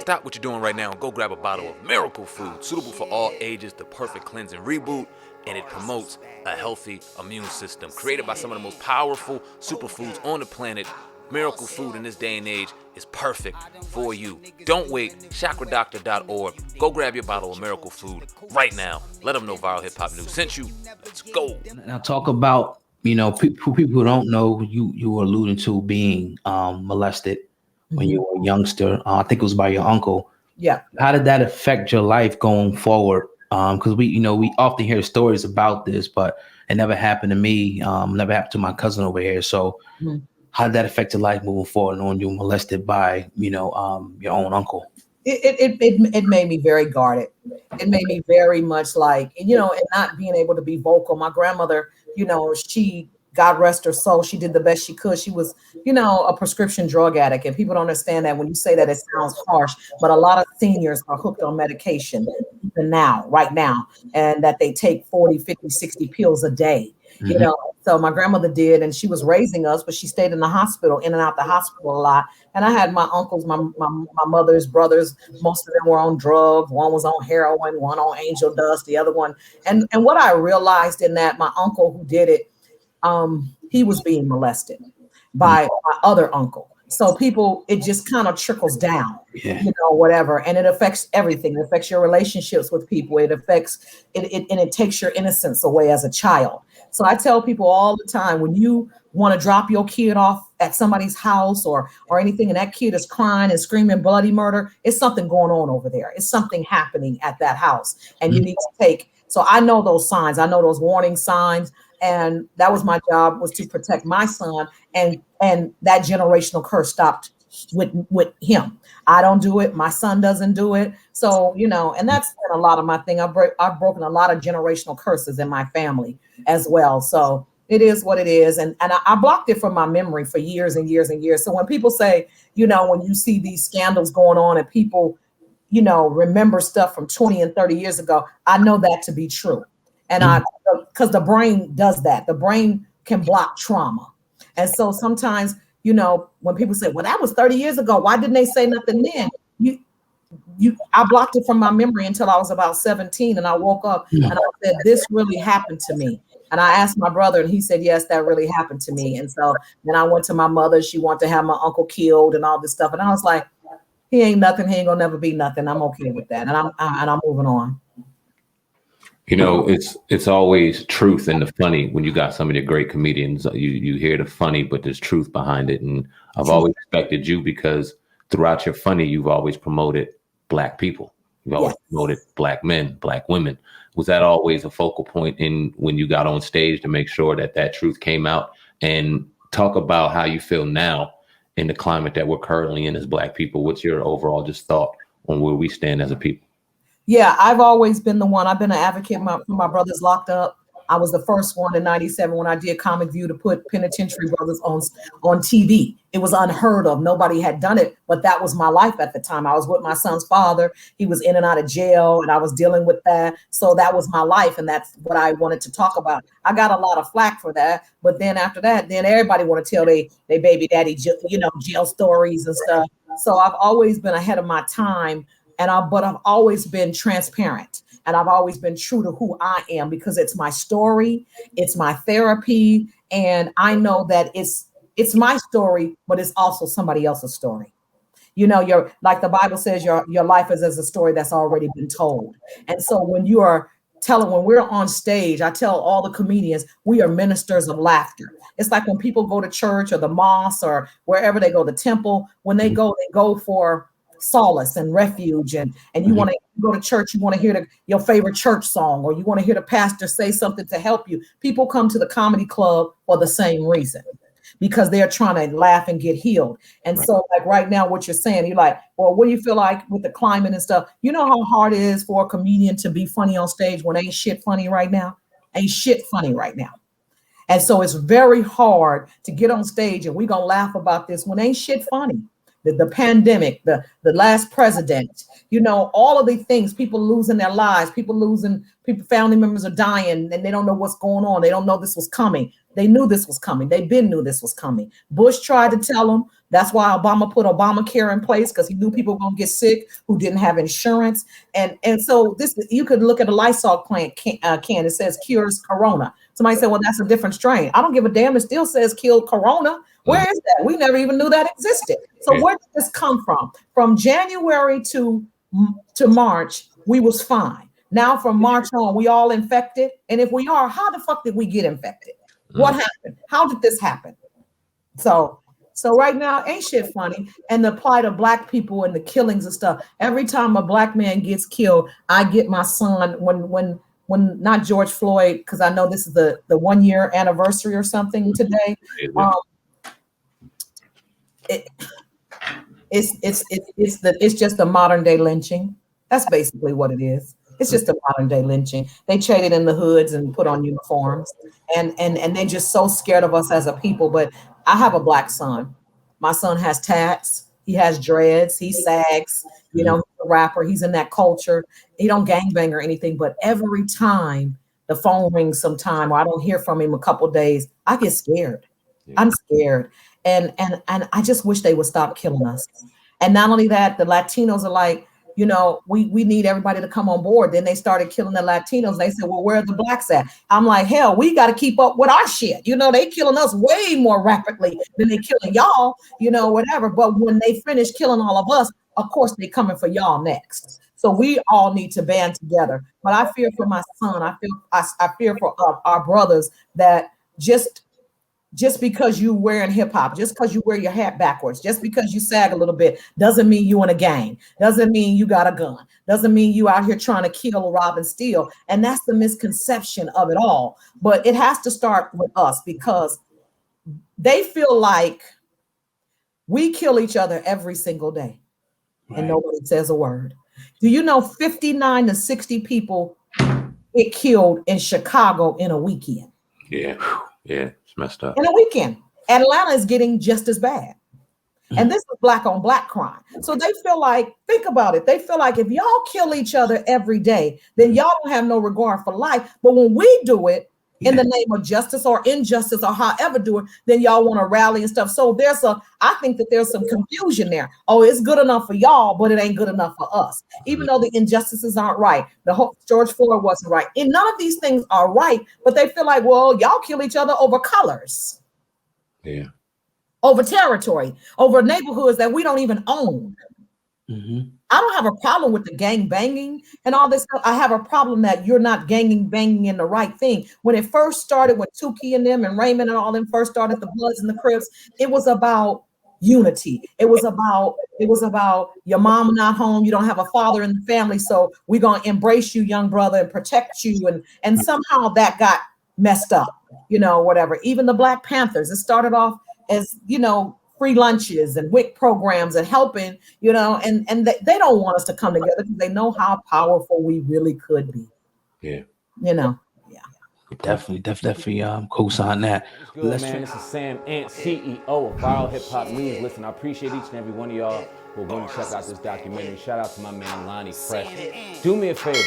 Stop what you're doing right now and go grab a bottle of Miracle Food, suitable for all ages, the perfect cleansing reboot, and it promotes a healthy immune system. Created by some of the most powerful superfoods on the planet, Miracle Food in this day and age is perfect for you. Don't wait, chakradoctor.org. Go grab your bottle of Miracle Food right now. Let them know Viral Hip Hop News sent you. Let's go. Now talk about, people who don't know, you were alluding to being molested when you were a youngster. I think it was by your uncle. Yeah. How did that affect your life going forward? Because we often hear stories about this, but it never happened to me. Never happened to my cousin over here. So how did that affect your life moving forward, knowing you were molested by, your own uncle? It made me very guarded. It made me very much like, and not being able to be vocal. My grandmother, she, God rest her soul, she did the best she could. She was, a prescription drug addict. And people don't understand that when you say that, it sounds harsh, but a lot of seniors are hooked on medication even now, right now, and that they take 40, 50, 60 pills a day. So my grandmother did, and she was raising us, but she stayed in the hospital, in and out the hospital a lot. And I had my uncles, my mother's brothers, most of them were on drugs. One was on heroin, one on angel dust, the other one. And what I realized in that, my uncle who did it, he was being molested by my other uncle. So people, it just kind of trickles down, whatever. And it affects everything. It affects your relationships with people. It affects it, and it takes your innocence away as a child. So I tell people all the time, when you want to drop your kid off at somebody's house or anything, and that kid is crying and screaming bloody murder, it's something going on over there. It's something happening at that house. And you need to take. So I know those signs. I know those warning signs. And that was my job, was to protect my son. And that generational curse stopped with him. I don't do it. My son doesn't do it. So, and that's been a lot of my thing. I've broken a lot of generational curses in my family as well. So it is what it is. And I blocked it from my memory for years and years and years. So when people say, when you see these scandals going on and people, remember stuff from 20 and 30 years ago, I know that to be true. And because the brain does that. The brain can block trauma. And so sometimes, when people say, well, that was 30 years ago, why didn't they say nothing then? I blocked it from my memory until I was about 17. And I woke up and I said, this really happened to me. And I asked my brother, and he said, yes, that really happened to me. And so then I went to my mother. She wanted to have my uncle killed and all this stuff. And I was like, he ain't nothing. He ain't gonna never be nothing. I'm okay with that. And I'm moving on. It's always truth in the funny when you got some of the great comedians. You hear the funny, but there's truth behind it. And I've always respected you because throughout your funny, you've always promoted Black people. You've always promoted Black men, Black women. Was that always a focal point in when you got on stage to make sure that truth came out? And talk about how you feel now in the climate that we're currently in as Black people. What's your overall just thought on where we stand as a people? Yeah, I've always been the one. I've been an advocate for my brothers locked up. I was the first one in 97 when I did Comic View to put penitentiary brothers on TV. It was unheard of. Nobody had done it, but that was my life at the time. I was with my son's father. He was in and out of jail, and I was dealing with that. So that was my life, and that's what I wanted to talk about. I got a lot of flack for that, but then after that, then everybody want to tell they baby daddy, jail stories and stuff. So I've always been ahead of my time. But I've always been transparent, and I've always been true to who I am because it's my story, it's my therapy, and I know that it's my story, but it's also somebody else's story. You're like the Bible says, your life is as a story that's already been told. And so when we're on stage, I tell all the comedians, we are ministers of laughter. It's like when people go to church or the mosque or wherever they go, the temple, when they go for solace and refuge, and you want to go to church, you want to hear your favorite church song, or you want to hear the pastor say something to help you. People come to the comedy club for the same reason, because they're trying to laugh and get healed. And so like right now, what you're saying, you're like, well, what do you feel like with the climate and stuff? You know how hard it is for a comedian to be funny on stage when ain't shit funny right now? Ain't shit funny right now. And so it's very hard to get on stage and we're going to laugh about this when ain't shit funny. the pandemic, the last president, all of these things, people losing their lives, people, family members are dying and they don't know what's going on. They don't know this was coming. They knew this was coming. They knew this was coming. Bush tried to tell them. That's why Obama put Obamacare in place, because he knew people were going to get sick who didn't have insurance. And so this, you could look at a Lysol can. It says cures corona. Somebody said, well, that's a different strain. I don't give a damn. It still says kill corona. Where is that? We never even knew that existed. So where did this come from? From January to March, we was fine. Now from March on, we all infected. And if we are, how the fuck did we get infected? What happened? How did this happen? So right now, ain't shit funny. And the plight of Black people and the killings and stuff. Every time a Black man gets killed, I get my son, when not George Floyd, because I know this is the 1 year anniversary or something today. It's just a modern day lynching. That's basically what it is. It's just a modern day lynching. They traded in the hoods and put on uniforms, and they're just so scared of us as a people. But I have a Black son. My son has tats. He has dreads. He sags. He's a rapper. He's in that culture. He don't gangbang or anything. But every time the phone rings sometime, or I don't hear from him a couple of days, I get scared. Yeah. I'm scared. And I just wish they would stop killing us. And not only that, the Latinos are like, we need everybody to come on board. Then they started killing the Latinos. They said, well, where are the Blacks at? I'm like, hell, we got to keep up with our shit. They killing us way more rapidly than they killing y'all, whatever. But when they finish killing all of us, of course, they coming for y'all next. So we all need to band together. But I fear for my son. I fear for our brothers that just because you wearing hip hop, just because you wear your hat backwards, just because you sag a little bit, doesn't mean you in a gang, doesn't mean you got a gun, doesn't mean you out here trying to kill, rob, and steal. And that's the misconception of it all. But it has to start with us, because they feel like we kill each other every single day, and nobody says a word. Do you know 59 to 60 people get killed in Chicago in a weekend? Yeah. It's messed up. In a weekend. Atlanta is getting just as bad. And this is Black on Black crime. So they feel like, think about it. They feel like if y'all kill each other every day, then y'all don't have no regard for life. But when we do it in the name of justice or injustice or however do it, then y'all want to rally and stuff. So I think that there's some confusion there. Oh, it's good enough for y'all, but it ain't good enough for us. Even though the injustices aren't right. The whole George Floyd wasn't right. And none of these things are right, but they feel like, well, y'all kill each other over colors. Yeah. Over territory, over neighborhoods that we don't even own. Mm-hmm. I don't have a problem with the gang banging and all this stuff. I have a problem that you're not banging in the right thing. When it first started, when Tukey and them and Raymond and all them first started, the Bloods and the Crips, it was about unity. It was about your mom not home. You don't have a father in the family, so we're gonna embrace you, young brother, and protect you. And somehow that got messed up. Whatever. Even the Black Panthers, it started off as free lunches and WIC programs and helping, and they don't want us to come together because they know how powerful we really could be. Yeah. Yeah. Definitely co-sign that. Good, man. This is Sam Ant, CEO of Viral Hip Hop News. Listen, I appreciate each and every one of y'all who are going to check out this documentary. Shout out to my man Lonnie Fresh. Do me a favor,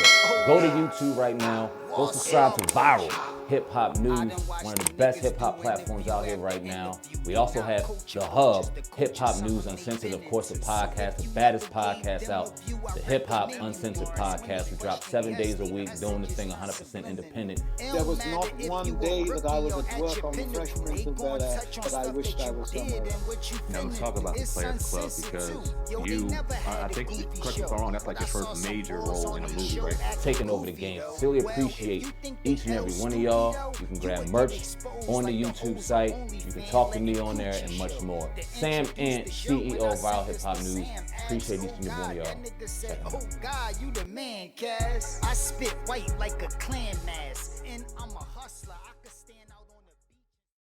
go to YouTube right now. Go subscribe to Viral Hip Hop News, one of the best hip hop platforms out here right now. We also have The Hub, Hip Hop News Uncensored, of course, the podcast, the baddest podcast out, the Hip Hop Uncensored podcast. We drop 7 days a week, doing this thing 100% independent. There was not one day that I was at work on the Fresh Prince of Bel-Air that I wished I was somewhere else. Now let's talk about the Players Club, because you, I think, correct me if I'm wrong, that's like your first major role in a movie, right? Taking over the game. Really appreciate each and every one of y'all. You can grab merch on the YouTube site. You can talk to me on there and much more. Sam Ant, CEO of Viral Hip Hop News. Appreciate each and every one of y'all. Oh God, you the man, Cass. I spit white like a Klan mask, and I'm a